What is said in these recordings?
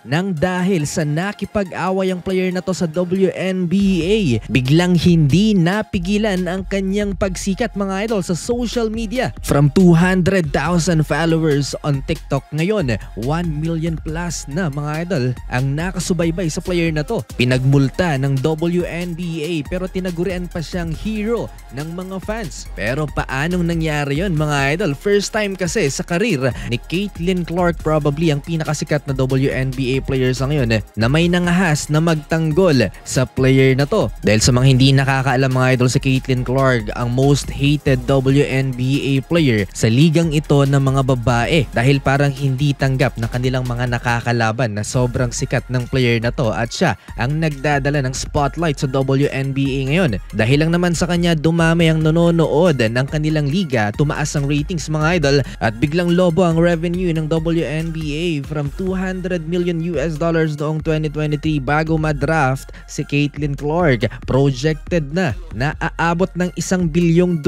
Nang dahil sa nakipag-away ang player na to sa WNBA, biglang hindi napigilan ang kanyang pagsikat mga idol sa social media. From 200,000 followers on TikTok, ngayon 1 million plus na mga idol ang nakasubaybay sa player na to. Pinagmulta ng WNBA pero tinagurian pa siyang hero ng mga fans. Pero paanong nangyari yon mga idol? First time kasi sa karir ni Caitlin Clark, probably ang pinakasikat na WNBA player sa ngayon, na may nangahas na magtanggol sa player na to. Dahil sa mga hindi nakakaalam mga idol, si Caitlin Clark ang most hated WNBA player sa ligang ito ng mga babae dahil parang hindi tanggap na kanilang mga nakakalaban na sobrang sikat ng player na to at siya ang nagdadala ng spotlight sa WNBA ngayon. Dahil lang naman sa kanya dumami ang nanonood ng kanilang liga, tumaas ang ratings mga idol at biglang lobo ang revenue ng WNBA from 200 million US dollars noong 2023 bago ma-draft si Caitlin Clark. Projected na aabot ng $1 bilyong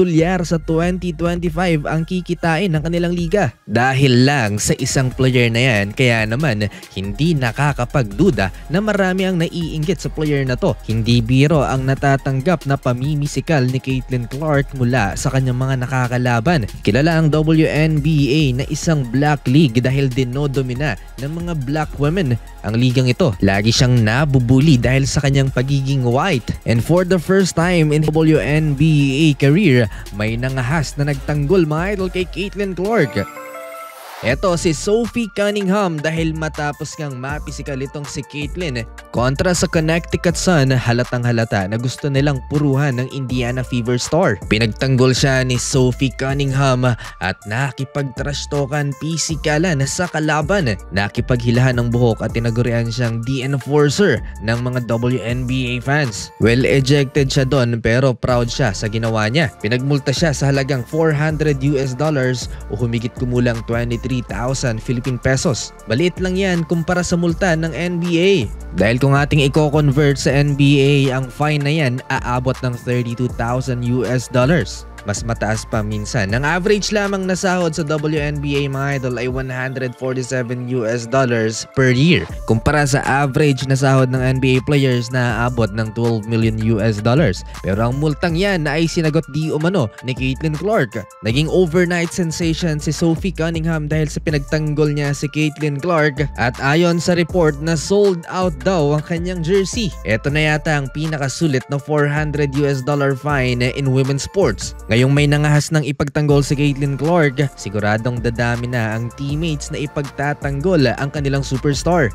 sa 2025 ang kikitain ng kanilang liga. Dahil lang sa isang player na yan, kaya naman hindi nakakapagduda na marami ang naiinggit sa player na to. Hindi biro ang natatanggap na pamimisikal ni Caitlin Clark mula sa kanyang mga nakakalaban. Kilala ang WNBA na isang black league dahil dinodomina ng mga black women ang ligang ito. Lagi siyang nabubuli dahil sa kanyang pagiging white. And for the first time in WNBA career, may nangahas na nagtanggol mga idol kay Caitlin Clark. Eto si Sophie Cunningham dahil matapos ngang mapisikal itong si Caitlin kontra sa Connecticut Sun, halatang halata na gusto nilang puruhan ng Indiana Fever star. Pinagtanggol siya ni Sophie Cunningham at nakipagtrash-talkan pisikalan sa kalaban. Nakipaghilahan ng buhok at tinagurian siyang The Enforcer ng mga WNBA fans. Well, ejected siya doon pero proud siya sa ginawa niya. Pinagmulta siya sa halagang $400 o humigit kumulang 23,000 Philippine pesos. Baliit lang yan kumpara sa multa ng NBA. Dahil kung ating i-convert sa NBA, ang fine na yan aabot ng 32,000 US dollars. Mas mataas pa minsan. Ang average lamang na sahod sa WNBA mga idol ay $147 US per year. Kumpara sa average na sahod ng NBA players na aabot ng 12 million US dollars. Pero ang multang yan ay sinagot di umano ni Caitlin Clark. Naging overnight sensation si Sophie Cunningham dahil sa pinagtanggol niya si Caitlin Clark at ayon sa report na sold out daw ang kanyang jersey. Ito na yata ang pinakasulit na $400 fine in women's sports. Ngayong may nangahas ng ipagtanggol si Caitlin Clark, siguradong dadami na ang teammates na ipagtatanggol ang kanilang superstar.